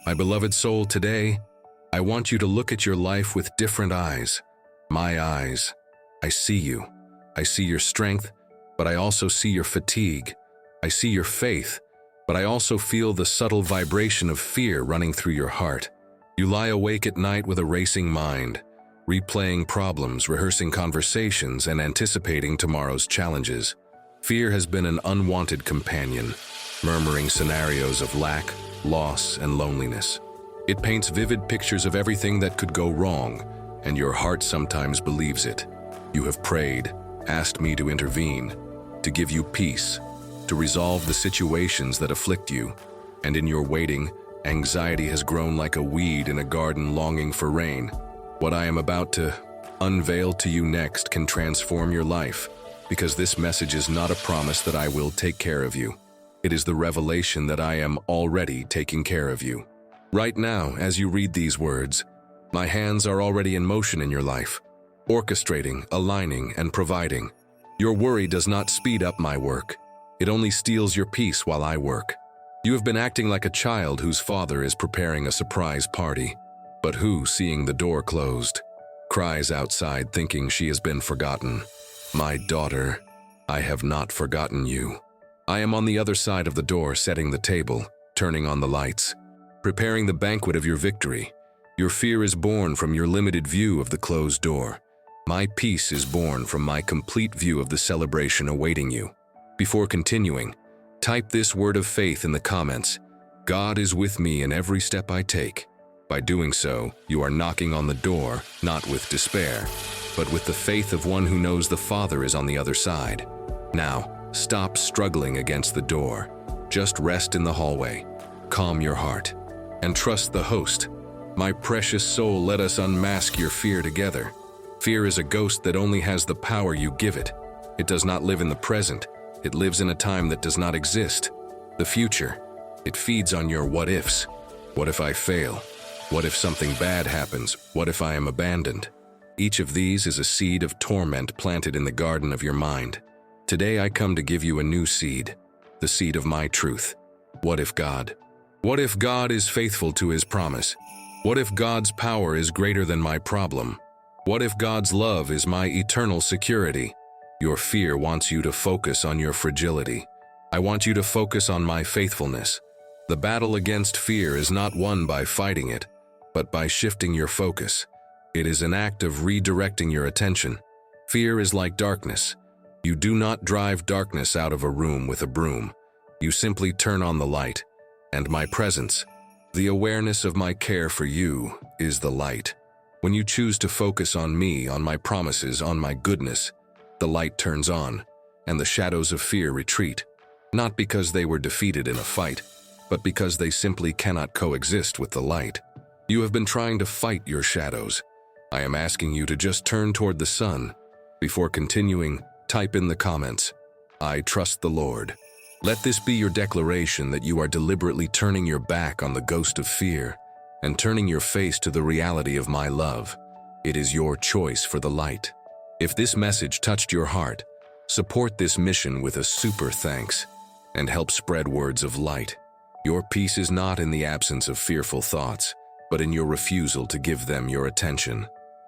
My beloved soul, today, I want you to look at your life with different eyes. My eyes. I see you. I see your strength, but I also see your fatigue. I see your faith, but I also feel the subtle vibration of fear running through your heart. You lie awake at night with a racing mind, replaying problems, rehearsing conversations, and anticipating tomorrow's challenges. Fear has been an unwanted companion, murmuring scenarios of lack, loss, and loneliness. It paints vivid pictures of everything that could go wrong, and your heart sometimes believes it. You have prayed, asked me to intervene, to give you peace, to resolve the situations that afflict you, and in your waiting, anxiety has grown like a weed in a garden longing for rain. What I am about to unveil to you next can transform your life, because this message is not a promise that I will take care of you. It is the revelation that I am already taking care of you. Right now, as you read these words, my hands are already in motion in your life, orchestrating, aligning, and providing. Your worry does not speed up my work. It only steals your peace while I work. You have been acting like a child whose father is preparing a surprise party, but who, seeing the door closed, cries outside thinking she has been forgotten. My daughter, I have not forgotten you. I am on the other side of the door, setting the table, turning on the lights, preparing the banquet of your victory. Your fear is born from your limited view of the closed door. My peace is born from my complete view of the celebration awaiting you. Before continuing, type this word of faith in the comments. God is with me in every step I take. By doing so, you are knocking on the door, not with despair, but with the faith of one who knows the Father is on the other side. Now, stop struggling against the door. Just rest in the hallway, calm your heart, and trust the host. My precious soul, let us unmask your fear together. Fear is a ghost that only has the power you give it. It does not live in the present. It lives in a time that does not exist. The future. It feeds on your what-ifs. What if I fail? What if something bad happens? What if I am abandoned? Each of these is a seed of torment planted in the garden of your mind. Today I come to give you a new seed, the seed of my truth. What if God? What if God is faithful to His promise? What if God's power is greater than my problem? What if God's love is my eternal security? Your fear wants you to focus on your fragility. I want you to focus on my faithfulness. The battle against fear is not won by fighting it, but by shifting your focus. It is an act of redirecting your attention. Fear is like darkness. You do not drive darkness out of a room with a broom. You simply turn on the light. And my presence, the awareness of my care for you, is the light. When you choose to focus on me, on my promises, on my goodness, the light turns on, and the shadows of fear retreat. Not because they were defeated in a fight, but because they simply cannot coexist with the light. You have been trying to fight your shadows. I am asking you to just turn toward the sun. Before continuing, type in the comments, I trust the Lord. Let this be your declaration that you are deliberately turning your back on the ghost of fear and turning your face to the reality of my love. It is your choice for the light. If this message touched your heart, support this mission with a super thanks and help spread words of light. Your peace is not in the absence of fearful thoughts, but in your refusal to give them your attention.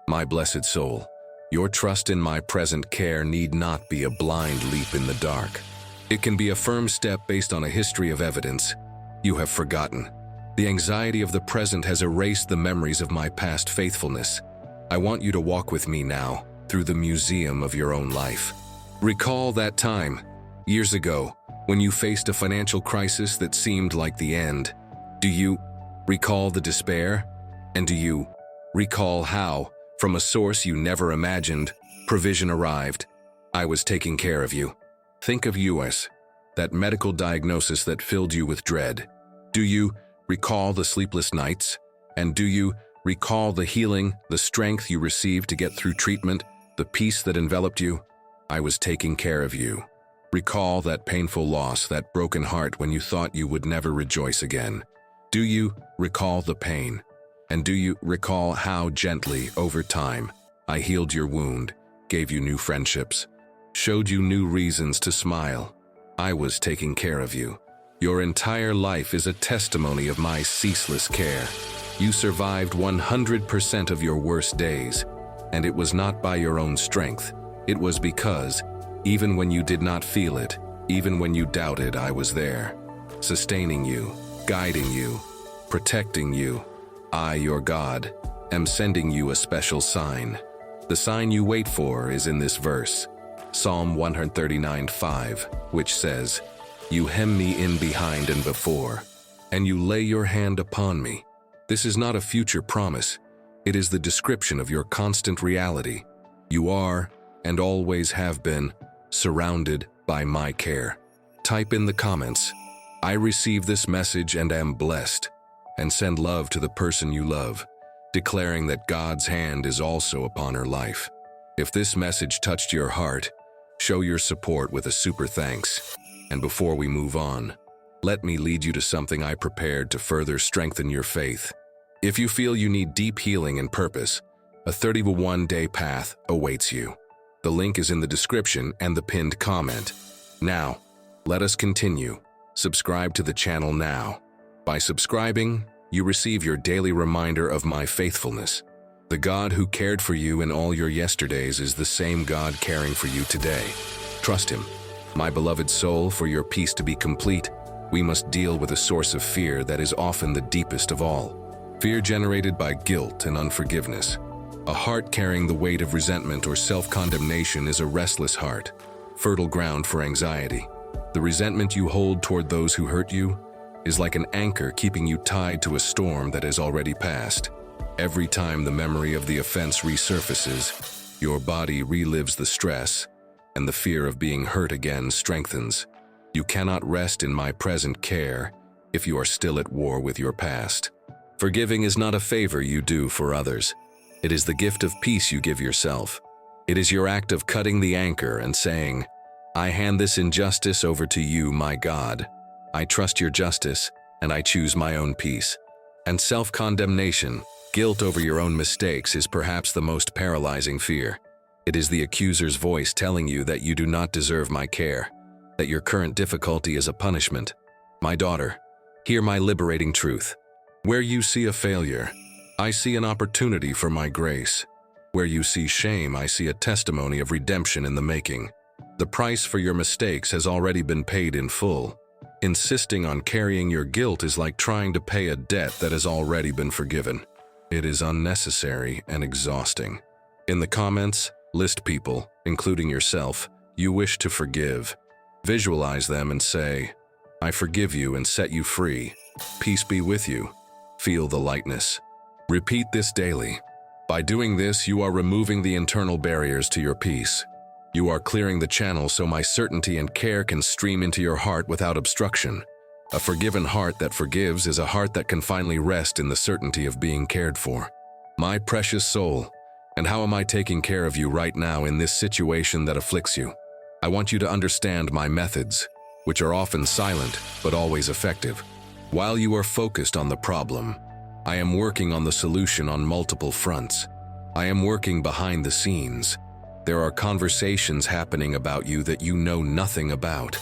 My blessed soul, your trust in my present care need not be a blind leap in the dark. It can be a firm step based on a history of evidence. You have forgotten. The anxiety of the present has erased the memories of my past faithfulness. I want you to walk with me now through the museum of your own life. Recall that time, years ago, when you faced a financial crisis that seemed like the end. Do you recall the despair? And do you recall how, from a source you never imagined, provision arrived? I was taking care of you. Think of US, that medical diagnosis that filled you with dread. Do you recall the sleepless nights? And do you recall the healing, the strength you received to get through treatment, the peace that enveloped you? I was taking care of you. Recall that painful loss, that broken heart when you thought you would never rejoice again. Do you recall the pain? And do you recall how gently, over time, I healed your wound, gave you new friendships, showed you new reasons to smile? I was taking care of you. Your entire life is a testimony of my ceaseless care. You survived 100% of your worst days, and it was not by your own strength. It was because, even when you did not feel it, even when you doubted, I was there, sustaining you, guiding you, protecting you. I, your God, am sending you a special sign. The sign you wait for is in this verse, Psalm 139:5, which says, "You hem me in behind and before, and you lay your hand upon me." This is not a future promise. It is the description of your constant reality. You are, and always have been, surrounded by my care. Type in the comments, "I receive this message and am blessed," and send love to the person you love, declaring that God's hand is also upon her life. If this message touched your heart, show your support with a super thanks. And before we move on, let me lead you to something I prepared to further strengthen your faith. If you feel you need deep healing and purpose, a 31-day path awaits you. The link is in the description and the pinned comment. Now, let us continue. Subscribe to the channel now. By subscribing, you receive your daily reminder of my faithfulness. The God who cared for you in all your yesterdays is the same God caring for you today. Trust Him. My beloved soul, for your peace to be complete, we must deal with a source of fear that is often the deepest of all. Fear generated by guilt and unforgiveness. A heart carrying the weight of resentment or self-condemnation is a restless heart, fertile ground for anxiety. The resentment you hold toward those who hurt you is like an anchor keeping you tied to a storm that has already passed. Every time the memory of the offense resurfaces, your body relives the stress, and the fear of being hurt again strengthens. You cannot rest in my present care if you are still at war with your past. Forgiving is not a favor you do for others. It is the gift of peace you give yourself. It is your act of cutting the anchor and saying, "I hand this injustice over to you, my God. I trust your justice, and I choose my own peace." And self-condemnation, guilt over your own mistakes, is perhaps the most paralyzing fear. It is the accuser's voice telling you that you do not deserve my care, that your current difficulty is a punishment. My daughter, hear my liberating truth. Where you see a failure, I see an opportunity for my grace. Where you see shame, I see a testimony of redemption in the making. The price for your mistakes has already been paid in full. Insisting on carrying your guilt is like trying to pay a debt that has already been forgiven. It is unnecessary and exhausting. In the comments, list people, including yourself, you wish to forgive. Visualize them and say, "I forgive you and set you free. Peace be with you." Feel the lightness. Repeat this daily. By doing this, you are removing the internal barriers to your peace. You are clearing the channel so my certainty and care can stream into your heart without obstruction. A forgiven heart that forgives is a heart that can finally rest in the certainty of being cared for. My precious soul, and how am I taking care of you right now in this situation that afflicts you? I want you to understand my methods, which are often silent but always effective. While you are focused on the problem, I am working on the solution on multiple fronts. I am working behind the scenes. There are conversations happening about you that you know nothing about.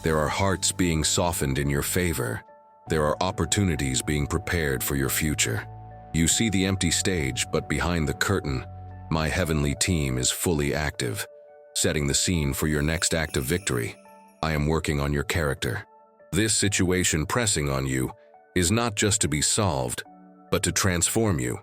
There are hearts being softened in your favor. There are opportunities being prepared for your future. You see the empty stage, but behind the curtain, my heavenly team is fully active, setting the scene for your next act of victory. I am working on your character. This situation pressing on you is not just to be solved, but to transform you.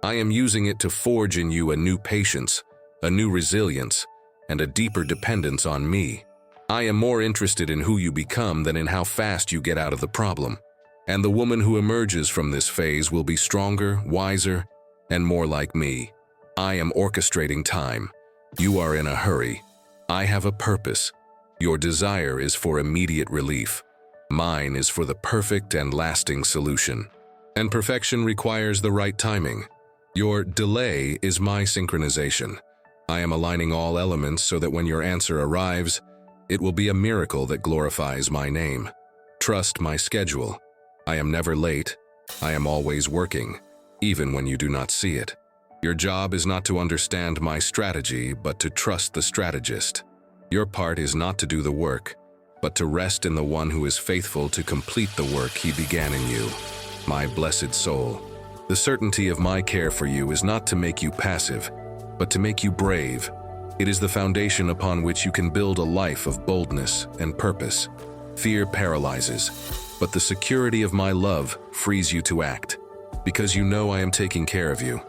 I am using it to forge in you a new patience, a new resilience, and a deeper dependence on me. I am more interested in who you become than in how fast you get out of the problem. And the woman who emerges from this phase will be stronger, wiser, and more like me. I am orchestrating time. You are in a hurry. I have a purpose. Your desire is for immediate relief. Mine is for the perfect and lasting solution. And perfection requires the right timing. Your delay is my synchronization. I am aligning all elements so that when your answer arrives, it will be a miracle that glorifies my name. Trust my schedule. I am never late. I am always working, even when you do not see it. Your job is not to understand my strategy, but to trust the strategist. Your part is not to do the work, but to rest in the one who is faithful to complete the work he began in you. My blessed soul, the certainty of my care for you is not to make you passive, but to make you brave. It is the foundation upon which you can build a life of boldness and purpose. Fear paralyzes, but the security of my love frees you to act. Because you know I am taking care of you,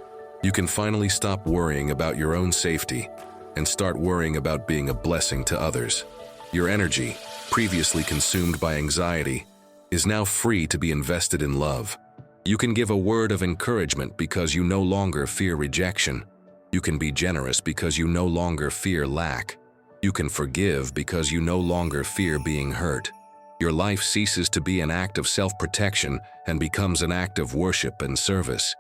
you can finally stop worrying about your own safety and start worrying about being a blessing to others. Your energy, previously consumed by anxiety, is now free to be invested in love. You can give a word of encouragement because you no longer fear rejection. You can be generous because you no longer fear lack. You can forgive because you no longer fear being hurt. Your life ceases to be an act of self-protection and becomes an act of worship and service.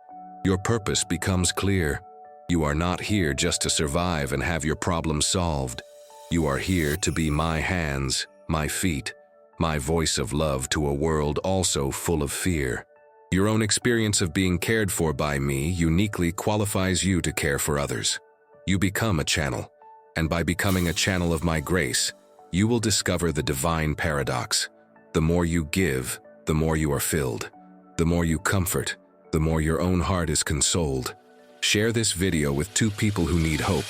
Your purpose becomes clear. You are not here just to survive and have your problems solved. You are here to be my hands, my feet, my voice of love to a world also full of fear. Your own experience of being cared for by me uniquely qualifies you to care for others. You become a channel, and by becoming a channel of my grace, you will discover the divine paradox. The more you give, the more you are filled. The more you comfort, the more your own heart is consoled. Share this video with 2 people who need hope.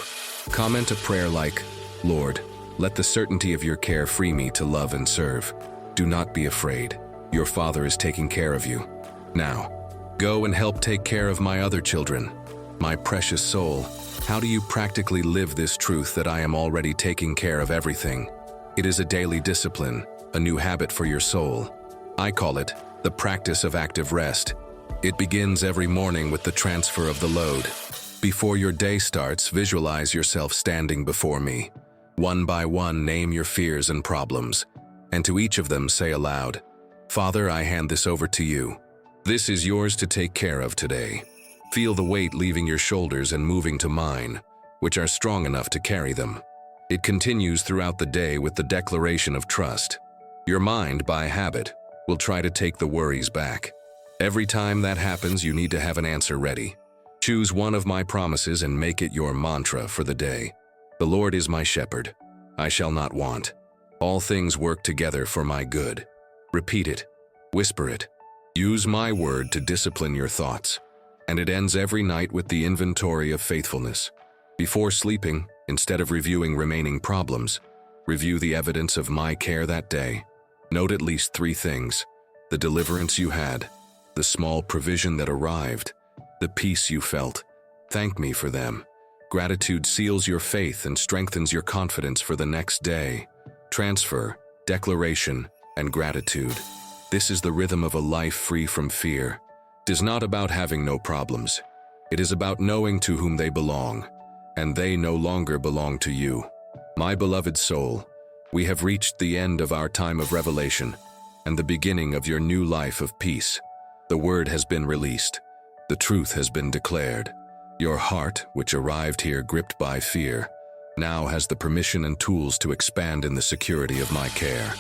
Comment a prayer like, "Lord, let the certainty of your care free me to love and serve." Do not be afraid. Your Father is taking care of you. Now, go and help take care of my other children. My precious soul, how do you practically live this truth that I am already taking care of everything? It is a daily discipline, a new habit for your soul. I call it the practice of active rest. It begins every morning with the transfer of the load. Before your day starts, visualize yourself standing before me. One by one, name your fears and problems, and to each of them say aloud, "Father, I hand this over to you. This is yours to take care of today." Feel the weight leaving your shoulders and moving to mine, which are strong enough to carry them. It continues throughout the day with the declaration of trust. Your mind, by habit, will try to take the worries back. Every time that happens, you need to have an answer ready. Choose one of my promises and make it your mantra for the day. The Lord is my shepherd. I shall not want. All things work together for my good. Repeat it. Whisper it. Use my word to discipline your thoughts. And it ends every night with the inventory of faithfulness. Before sleeping, instead of reviewing remaining problems, review the evidence of my care that day. Note at least 3 things: the deliverance you had, the small provision that arrived, the peace you felt. Thank me for them. Gratitude seals your faith and strengthens your confidence for the next day. Transfer, declaration, and gratitude. This is the rhythm of a life free from fear. It is not about having no problems. It is about knowing to whom they belong, and they no longer belong to you. My beloved soul, we have reached the end of our time of revelation and the beginning of your new life of peace. The word has been released. The truth has been declared. Your heart, which arrived here gripped by fear, now has the permission and tools to expand in the security of my care.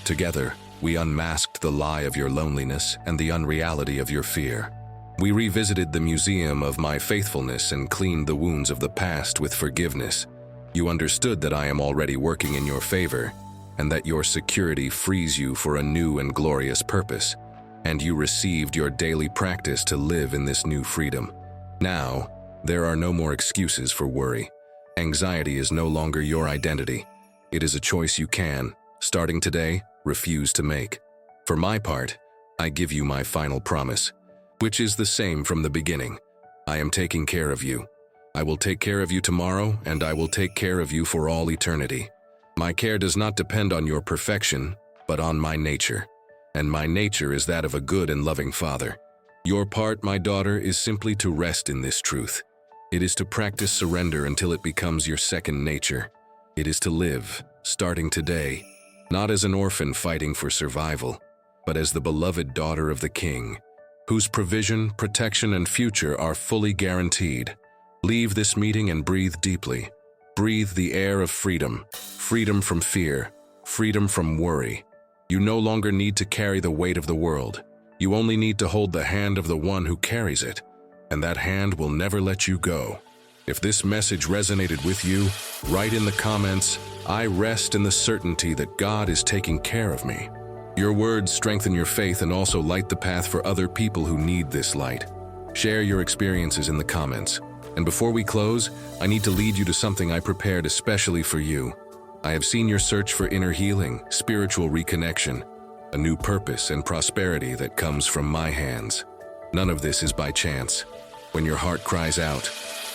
Together, we unmasked the lie of your loneliness and the unreality of your fear. We revisited the museum of my faithfulness and cleaned the wounds of the past with forgiveness. You understood that I am already working in your favor, and that your security frees you for a new and glorious purpose, and you received your daily practice to live in this new freedom. Now, there are no more excuses for worry. Anxiety is no longer your identity. It is a choice you can, starting today, refuse to make. For my part, I give you my final promise, which is the same from the beginning. I am taking care of you. I will take care of you tomorrow, and I will take care of you for all eternity. My care does not depend on your perfection, but on my nature. And my nature is that of a good and loving father. Your part, my daughter, is simply to rest in this truth. It is to practice surrender until it becomes your second nature. It is to live, starting today, not as an orphan fighting for survival, but as the beloved daughter of the King, whose provision, protection, and future are fully guaranteed. Leave this meeting and breathe deeply. Breathe the air of freedom, freedom from fear, freedom from worry. You no longer need to carry the weight of the world. You only need to hold the hand of the one who carries it, and that hand will never let you go. If this message resonated with you, write in the comments, "I rest in the certainty that God is taking care of me." Your words strengthen your faith and also light the path for other people who need this light. Share your experiences in the comments. And before we close, I need to lead you to something I prepared especially for you. I have seen your search for inner healing, spiritual reconnection, a new purpose and prosperity that comes from my hands. None of this is by chance. When your heart cries out,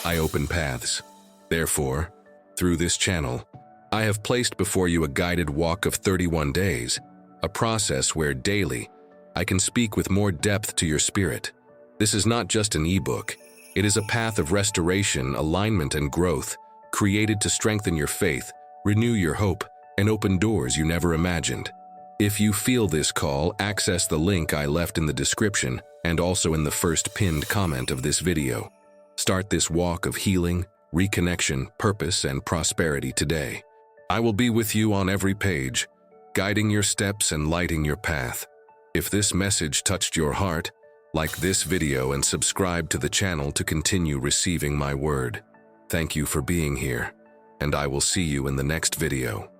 I open paths. Therefore, through this channel, I have placed before you a guided walk of 31 days, a process where daily I can speak with more depth to your spirit. This is not just an ebook. It is a path of restoration, alignment, and growth, created to strengthen your faith, renew your hope, and open doors you never imagined. If you feel this call, access the link I left in the description and also in the first pinned comment of this video. Start this walk of healing, reconnection, purpose, and prosperity today. I will be with you on every page, guiding your steps and lighting your path. If this message touched your heart, like this video and subscribe to the channel to continue receiving my word. Thank you for being here, and I will see you in the next video.